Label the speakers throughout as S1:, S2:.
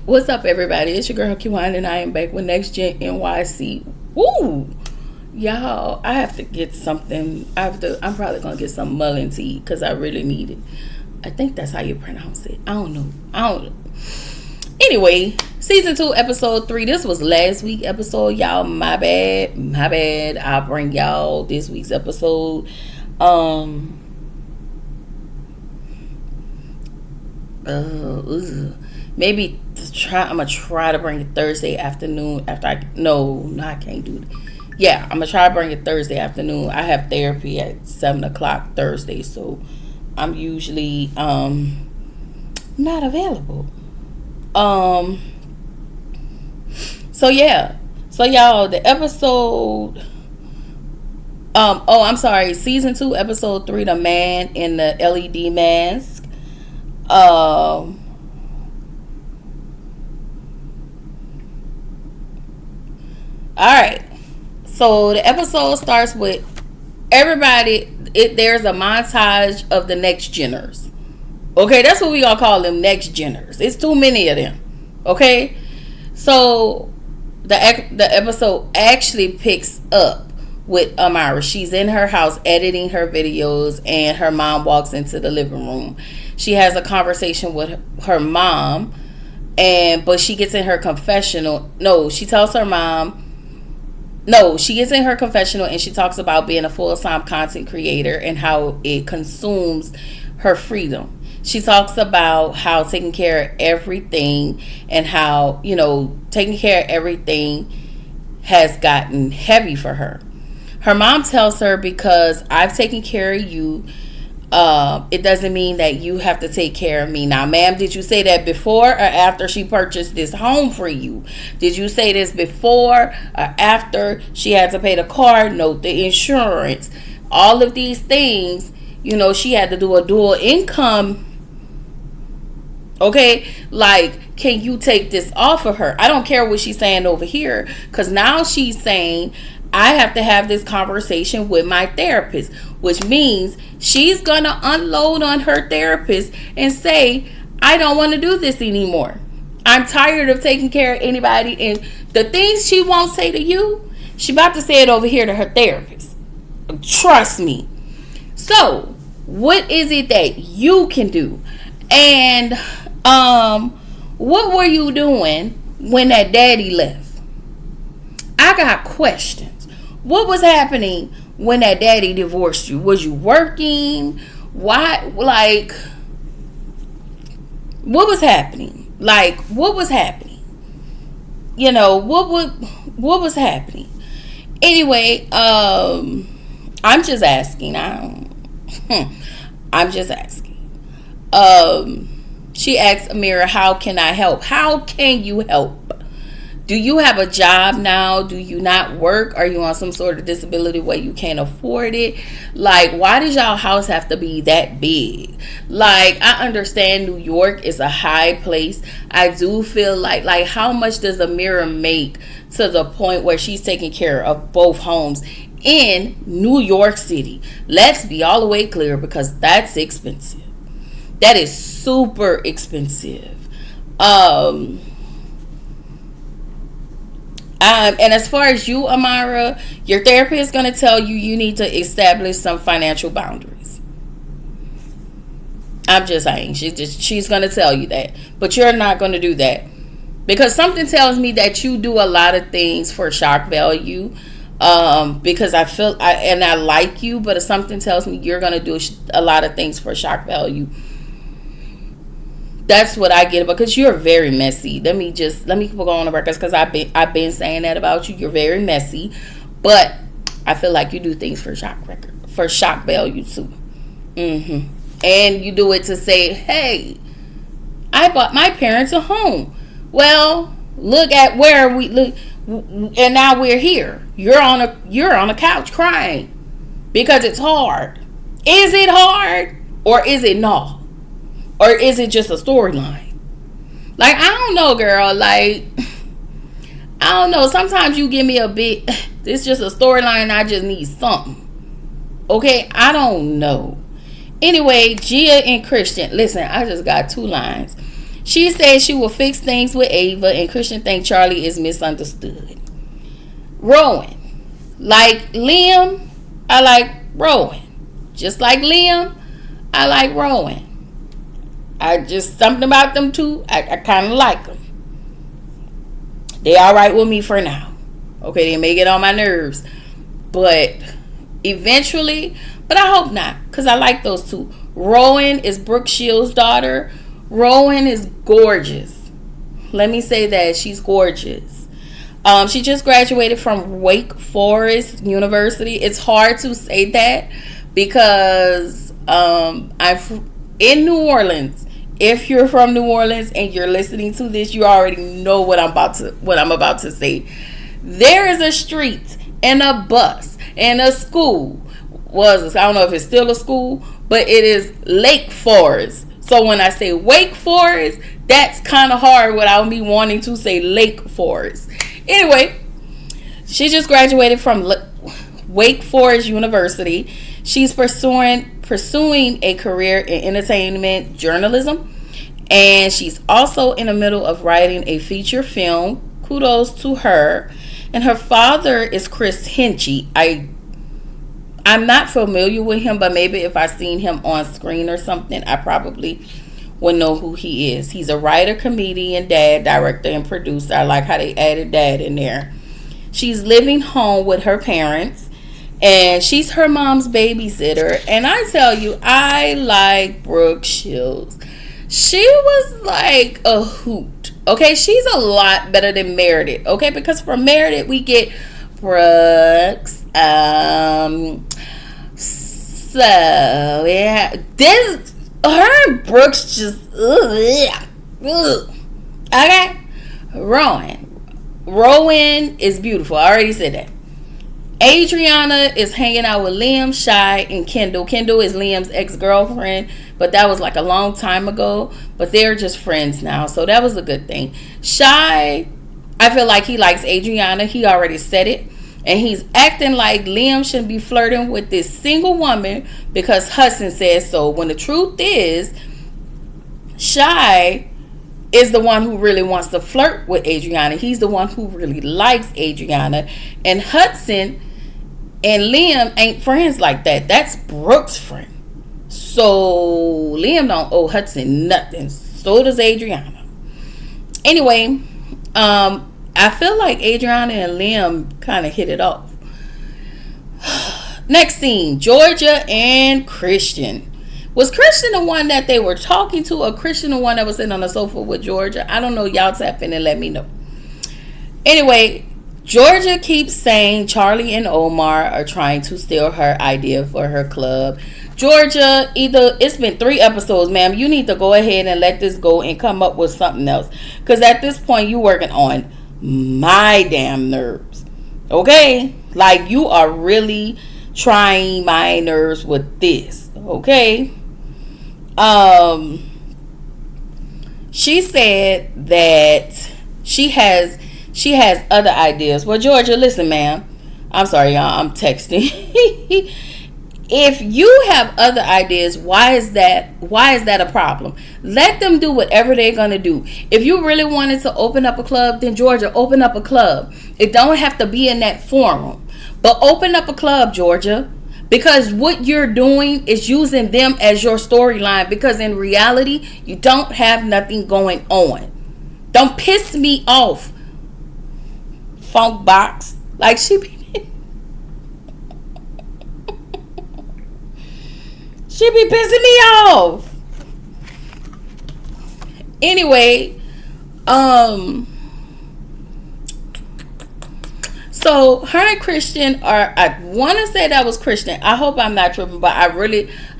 S1: What's up, everybody? It's your girl Kiwan, and I am back with Next Gen NYC. Woo! Y'all, I have to get something. I'm probably gonna get some mullein tea because I really need it. I think that's how you pronounce it. I don't know. Anyway, season 2, episode 3. This was last week's episode, y'all. My bad. I'll bring y'all this week's episode. Maybe I'm gonna try to bring it Thursday afternoon after I can't do it. Yeah, I'm gonna try to bring it Thursday afternoon. I have therapy at 7:00 Thursday, so I'm usually not available. So y'all, the episode I'm sorry, season 2, episode 3, the man in the LED mask. Alright, so the episode starts with everybody. There's a montage of the next geners. Okay, that's what we gonna call them, next geners. It's too many of them. Okay, so the episode actually picks up with Amara. She's in her house editing her videos, and her mom walks into the living room. She has a conversation with her mom, but she gets in her confessional. She gets in her confessional and she talks about being a full-time content creator and how it consumes her freedom. She talks about how taking care of everything and how, taking care of everything has gotten heavy for her. Her mom tells her, because I've taken care of you, it doesn't mean that you have to take care of me. Now, ma'am, did you say that before or after she purchased this home for you? Did you say this before or after she had to pay the car note, the insurance, all of these things? She had to do a dual income. Okay, like, can you take this off of her? I don't care what she's saying over here, because now she's saying, I have to have this conversation with my therapist, which means she's going to unload on her therapist and say, I don't want to do this anymore. I'm tired of taking care of anybody. And the things she won't say to you, she about to say it over here to her therapist. Trust me. So, what is it that you can do? And what were you doing when that daddy left? I got questions. What was happening when that daddy divorced you? Was you working? Why? Like, what was happening? What was happening? What was happening? Anyway, I'm just asking. I'm just asking. She asks Amira, how can I help? How can you help? Do you have a job now? Do you not work? Are you on some sort of disability where you can't afford it? Like, why does y'all house have to be that big? Like, I understand New York is a high place. I do feel like how much does Amira make to the point where she's taking care of both homes in New York City? Let's be all the way clear, because that's expensive. That is super expensive. And as far as you, Amara, your therapist is going to tell you need to establish some financial boundaries. I'm just saying, she's going to tell you that, but you're not going to do that, because something tells me that you do a lot of things for shock value. Because I like you, but something tells me you're going to do a lot of things for shock value. That's what I get, because you're very messy. Let me go on the records, because I've been saying that about you. You're very messy, but I feel like you do things for shock value too. And you do it to say, hey, I bought my parents a home. Well, look at where we look, and now we're here. You're on a couch crying because it's hard. Is it hard, or is it not? Or is it just a storyline? Like, I don't know, girl. Like, I don't know. Sometimes you give me a bit, it's just a storyline. I just need something. Okay? I don't know. Anyway, Gia and Christian. Listen, I just got 2 lines. She said she will fix things with Ava, and Christian think Charlie is misunderstood. Rowan. Like Liam, I like Rowan. Just like Liam, I like Rowan. Something about them two, I kind of like them. They all right with me for now. Okay, they may get on my nerves, but eventually, but I hope not, because I like those two. Rowan is Brooke Shields' daughter. Rowan is gorgeous. Let me say that. She's gorgeous. She just graduated from Wake Forest University. It's hard to say that because I'm in New Orleans. If you're from New Orleans and you're listening to this, you already know what I'm about to say. There is a street and a bus and a school. I don't know if it's still a school, but it is Lake Forest. So when I say Wake Forest, that's kind of hard without me wanting to say Lake Forest. Anyway, she just graduated from Wake Forest University. She's pursuing a career in entertainment journalism, and she's also in the middle of writing a feature film. Kudos to her. And her father is Chris Hinchy. I'm not familiar with him, but maybe if I seen him on screen or something, I probably would know who he is. He's a writer, comedian, dad, director, and producer. I like how they added dad in there. She's living home with her parents, and she's her mom's babysitter. And I tell you, I like Brooke Shields. She was like a hoot. Okay, she's a lot better than Meredith. Okay, because from Meredith we get Brooks. So yeah, her and Brooks just okay. Rowan is beautiful. I already said that. Adriana is hanging out with Liam, Shy, and Kendall. Kendall is Liam's ex-girlfriend, but that was like a long time ago. But they're just friends now, so that was a good thing. Shy, I feel like he likes Adriana. He already said it. And he's acting like Liam shouldn't be flirting with this single woman because Hudson says so. When the truth is, Shy is the one who really wants to flirt with Adriana. He's the one who really likes Adriana. And Hudson and Liam ain't friends like that. That's Brooke's friend. So Liam don't owe Hudson nothing. So does Adriana. Anyway, I feel like Adriana and Liam kind of hit it off. Next scene, Georgia and Christian. Was Christian the one that they were talking to, or Christian the one that was sitting on the sofa with Georgia? I don't know. Y'all tap in and let me know. Anyway, Georgia keeps saying Charlie and Omar are trying to steal her idea for her club. Georgia, it's been 3 episodes, ma'am. You need to go ahead and let this go and come up with something else. Because at this point, you're working on my damn nerves. Okay? Like, you are really trying my nerves with this. Okay? She said that she has other ideas. Well, Georgia, listen, ma'am. I'm sorry, y'all. I'm texting. If you have other ideas, why is that a problem? Let them do whatever they're going to do. If you really wanted to open up a club, then Georgia, open up a club. It don't have to be in that forum. But open up a club, Georgia. Because what you're doing is using them as your storyline. Because in reality, you don't have nothing going on. Don't piss me off, Funk Box. Like she be pissing me off. Anyway, so her and Christian are, I want to say that was Christian. I hope I'm not tripping, but I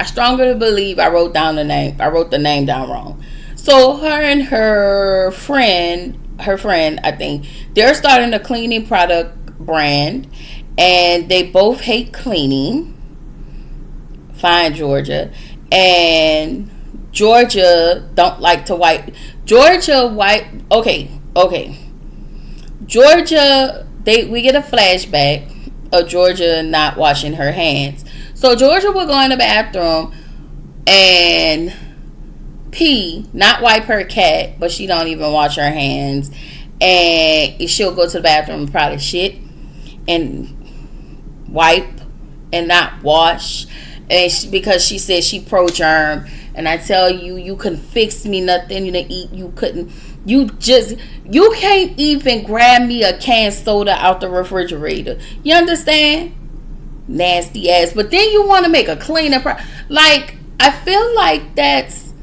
S1: strongly believe I wrote the name down wrong. So her and her friend, I think, they're starting a cleaning product brand, and they both hate cleaning. Fine, Georgia. And Georgia don't like to wipe. Okay. Georgia, we get a flashback of Georgia not washing her hands. So Georgia will go in the bathroom and pee, not wipe her cat, but she don't even wash her hands, and she'll go to the bathroom and probably shit and wipe and not wash, and because she said she pro germ. And I tell you, you couldn't fix me nothing to eat. You couldn't. You can't even grab me a canned soda out the refrigerator. You understand? Nasty ass. But then you want to make a cleaner. Like, I feel like that's.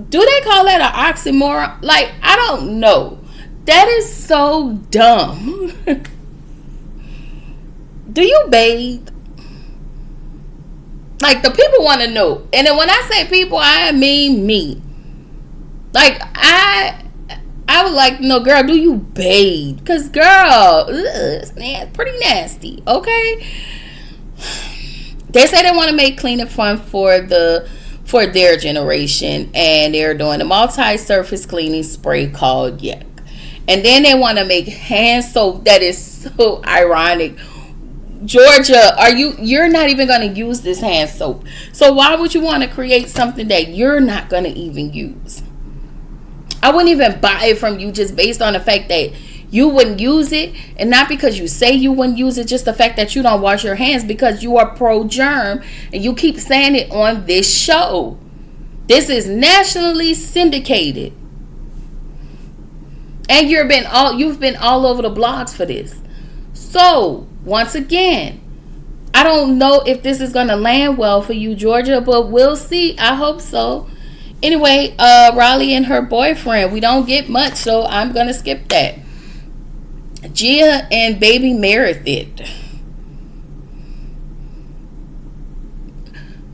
S1: Do they call that an oxymoron? Like, I don't know. That is so dumb. Do you bathe? Like, the people want to know. And then when I say people, I mean me. Like, I would like to know, girl, do you bathe? Because, girl, it's pretty nasty, okay? They say they want to make cleaning fun for their generation. And they're doing a multi-surface cleaning spray called Yuck. And then they want to make hand soap that is so ironic. Georgia, you're not even going to use this hand soap. So why would you want to create something that you're not going to even use? I wouldn't even buy it from you just based on the fact that you wouldn't use it, and not because you say you wouldn't use it, just the fact that you don't wash your hands because you are pro germ and you keep saying it on this show. This is nationally syndicated. And you've been all over the blogs for this. So, once again, I don't know if this is going to land well for you, Georgia, but we'll see. I hope so. Anyway, Riley and her boyfriend, we don't get much, so I'm going to skip that. Gia and baby Meredith.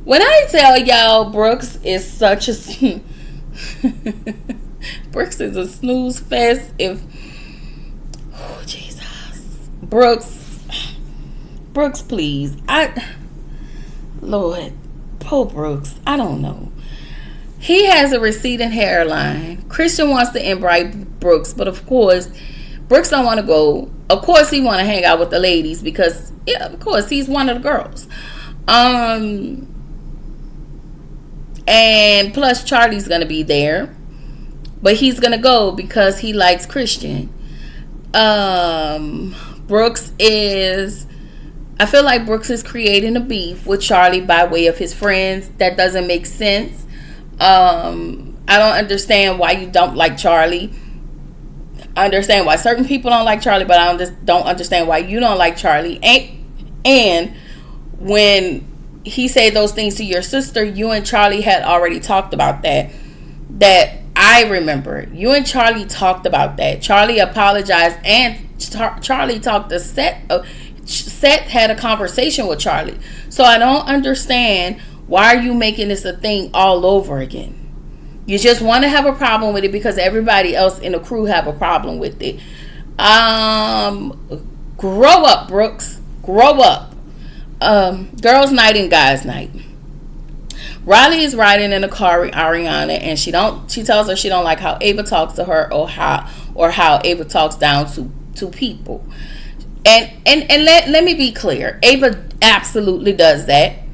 S1: When I tell y'all Brooks is such a... Brooks is a snooze fest. Oh, Jesus. Brooks, please. Lord, poor Brooks. I don't know. He has a receding hairline. Christian wants to invite Brooks, but of course, Brooks don't want to go. Of course, he want to hang out with the ladies because, yeah, of course, he's one of the girls. And plus, Charlie's gonna be there, but he's gonna go because he likes Christian. Brooks is. I feel like Brooks is creating a beef with Charlie by way of his friends. That doesn't make sense. I don't understand why you don't like Charlie. I understand why certain people don't like Charlie, but I don't understand why you don't like Charlie. And when he said those things to your sister, you and Charlie had already talked about that. That I remember. You and Charlie talked about that. Charlie apologized, and Charlie talked to Seth had a conversation with Charlie. So I don't understand, why are you making this a thing all over again? You just want to have a problem with it because everybody else in the crew have a problem with it. Grow up, Brooks. Grow up. Girls' night and guys' night. Riley is riding in a car with Ariana, and she tells her she don't like how Ava talks to her or how Ava talks down to people. And let me be clear. Ava absolutely does that.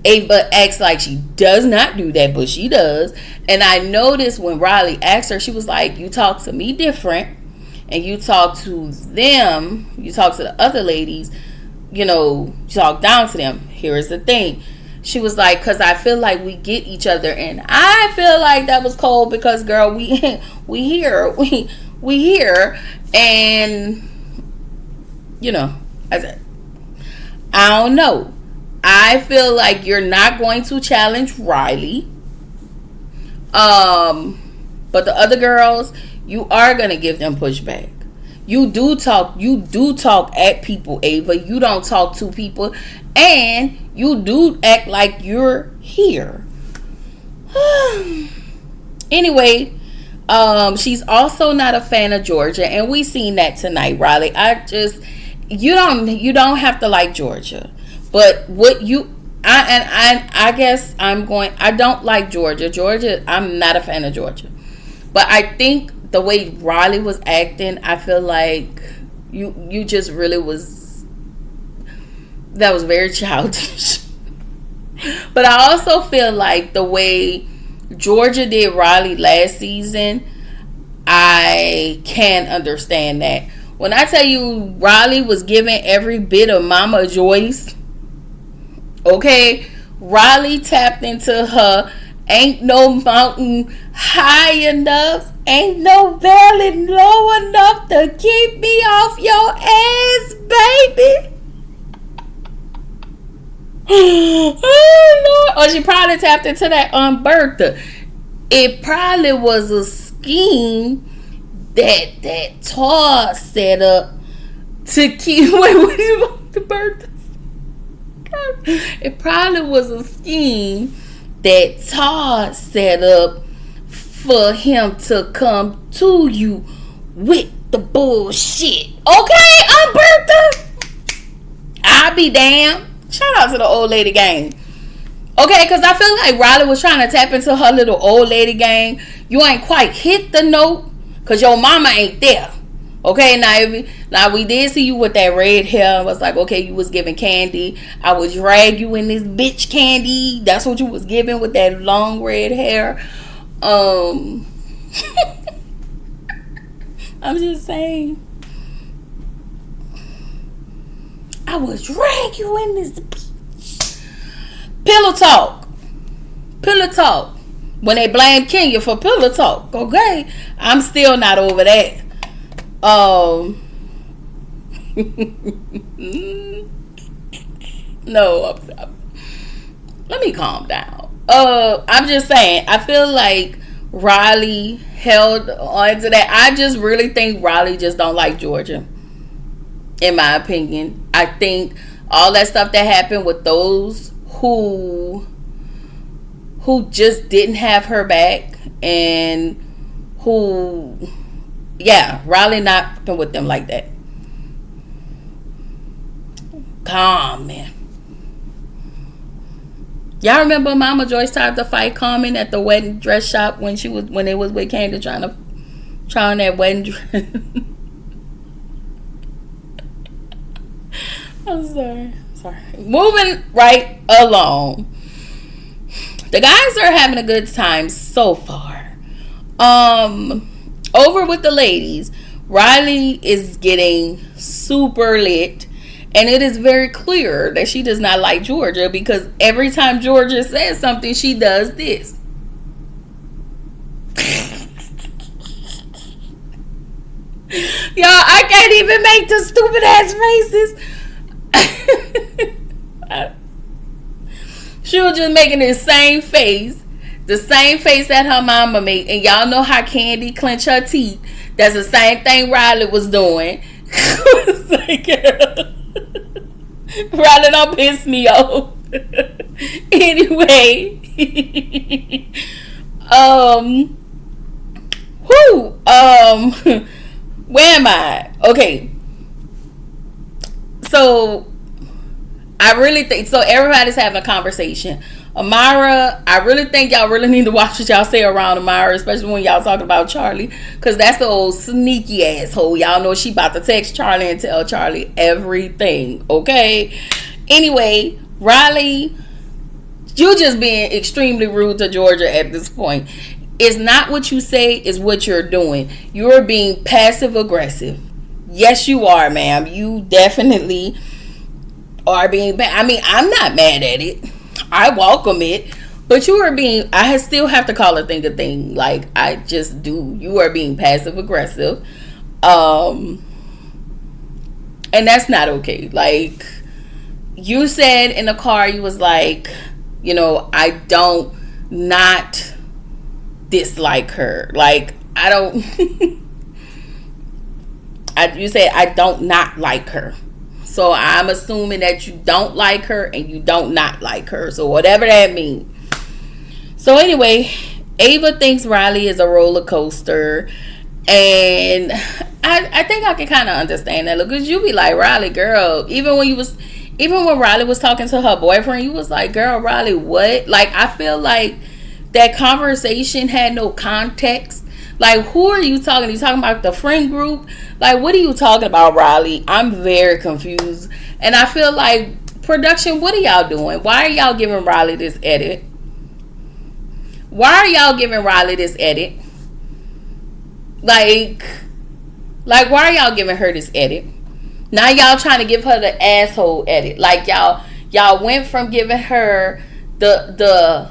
S1: Ava acts like she does not do that, but she does. And I noticed when Riley asked her, she was like, you talk to me different, and you talk to them, you talk to the other ladies, you talk down to them. Here is the thing. She was like, because I feel like we get each other. And I feel like that was cold because, girl, we here. And, I don't know. I feel like you're not going to challenge Riley. But the other girls, you are going to give them pushback. You do talk at people, Ava. You don't talk to people. And you do act like you're here. Anyway, she's also not a fan of Georgia. And we seen that tonight, Riley. You don't have to like Georgia. But I guess I don't like Georgia. I'm not a fan of Georgia. But I think the way Riley was acting, I feel like you just really that was very childish. But I also feel like the way Georgia did Riley last season, I can understand that. When I tell you Riley was giving every bit of Mama Joyce, okay, Riley tapped into her ain't no mountain high enough, ain't no valley low enough to keep me off your ass, baby. Oh Lord. Or she probably tapped into that Bertha. It probably was a scheme that Tar set up to keep what you want the Bertha. It probably was a scheme that Tar set up for him to come to you with the bullshit. Okay, Bertha. I'll be damned. Shout out to the old lady gang. Okay, because I feel like Riley was trying to tap into her little old lady gang. You ain't quite hit the note because your mama ain't there. Okay, now we did see you with that red hair. I was like, okay, you was giving candy. I would drag you in this bitch candy. That's what you was giving with that long red hair. I'm just saying. I would drag you in this bitch. Pillow talk. When they blame Kenya for pillow talk, okay? I'm still not over that. No, let me calm down. I'm just saying, I feel like Riley held on to that. I just really think Riley just don't like Georgia, in my opinion. I think all that stuff that happened with those who just didn't have her back, and who, yeah, Riley not fucking with them like that. Calm, man. Y'all remember Mama Joyce tried to fight Carmen at the wedding dress shop when it was with Candy trying on that wedding dress? I'm sorry. Moving right along. The guys are having a good time so far. Over with the ladies, Riley is getting super lit, and it is very clear that she does not like Georgia, because every time Georgia says something, she does this. Y'all, I can't even make the stupid ass faces. She was just making the same face that her mama made, and y'all know how Candy clench her teeth. That's the same thing Riley was doing. Like, Riley don't piss me off. Anyway, where am I? Okay. So I really think, so everybody's having a conversation. Amara, I really think y'all really need to watch what y'all say around Amara, especially when y'all talking about Charlie, because that's the old sneaky asshole. Y'all know she about to text Charlie and tell Charlie everything, okay? Anyway, Riley, you just being extremely rude to Georgia at this point. It's not what you say, it's what you're doing. You're being passive aggressive. Yes, you are, ma'am. You definitely are being bad. I mean, I'm not mad at it. I welcome it. But you are being, I still have to call a thing. Like, I just do. You are being passive aggressive. And that's not okay. Like, you said in the car, you was like, you know, I don't not dislike her. Like, I don't. You said I don't not like her. So I'm assuming that you don't like her and you don't not like her. So whatever that means. So anyway, Ava thinks Riley is a roller coaster. And I think I can kind of understand that. Look, because you be like, Riley, girl, even when Riley was talking to her boyfriend, you was like, girl, Riley, what? Like, I feel like that conversation had no context. Like, who are you talking? Are you talking about the friend group? Like, what are you talking about, Riley? I'm very confused. And I feel like, production, what are y'all doing? Why are y'all giving Riley this edit? Why are y'all giving Riley this edit? Like why are y'all giving her this edit? Now y'all trying to give her the asshole edit. Like y'all went from giving her the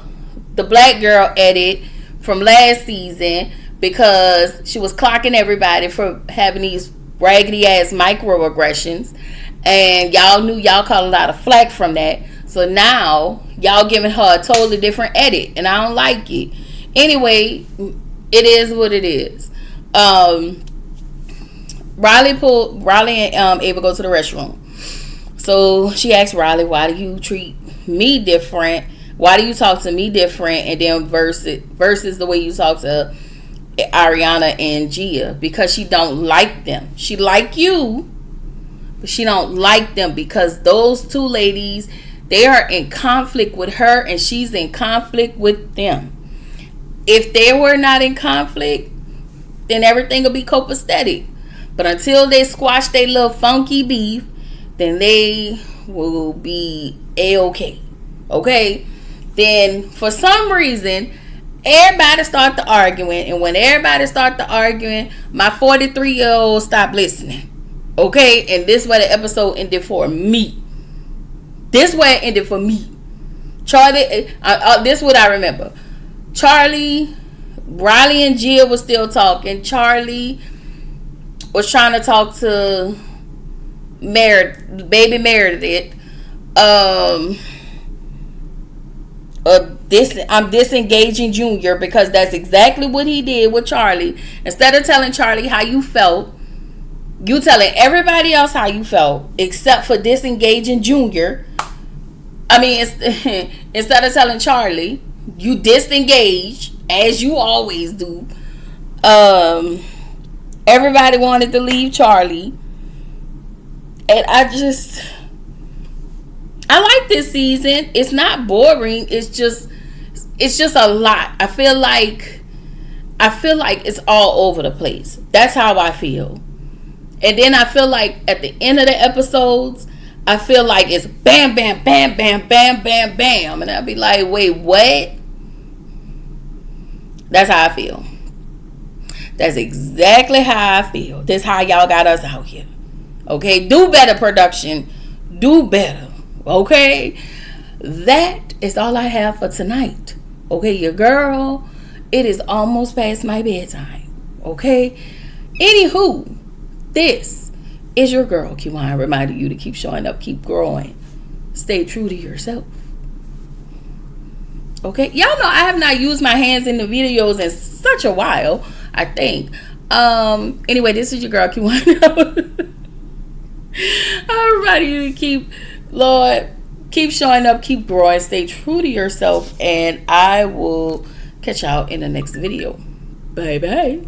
S1: black girl edit from last season because she was clocking everybody for having these raggedy ass microaggressions, and y'all knew y'all caught a lot of flack from that. So now y'all giving her a totally different edit, and I don't like it. Anyway, it is what it is. Riley and Ava go to the restroom. So she asks Riley, why do you treat me different? Why do you talk to me different? And then versus the way you talk to Ariana and Gia, because she don't like them. She like you, but she don't like them because those two ladies, they are in conflict with her and she's in conflict with them. If they were not in conflict, then everything will be copacetic. But until they squash their little funky beef, then they will be A-okay. Okay? Then for some reason, everybody start to arguing. And when everybody start to arguing, my 43-year-old stopped listening. Okay? And this is where the episode ended for me. This is where it ended for me. Charlie, this is what I remember. Charlie, Riley and Gia was still talking. Charlie was trying to talk to baby Meredith. I'm disengaging Junior because that's exactly what he did with Charlie. Instead of telling Charlie how you felt, you telling everybody else how you felt except for disengaging Junior. I mean, instead of telling Charlie, you disengage as you always do. Everybody wanted to leave Charlie, and I like this season. It's not boring. It's just a lot. I feel like it's all over the place. That's how I feel. And then I feel like at the end of the episodes, I feel like it's bam, bam, bam, bam, bam, bam, bam. And I'll be like, wait, what? That's how I feel. That's exactly how I feel. This is how y'all got us out here. Okay? Do better, production. Do better. Okay? That is all I have for tonight. Okay, your girl, it is almost past my bedtime. Okay? Anywho, this is your girl, Kiwan, reminding you to keep showing up, keep growing. Stay true to yourself. Okay? Y'all know I have not used my hands in the videos in such a while, I think. Anyway, this is your girl, Kiwan. I remind you to keep showing up, keep growing, stay true to yourself, and I will catch y'all in the next video. Bye bye.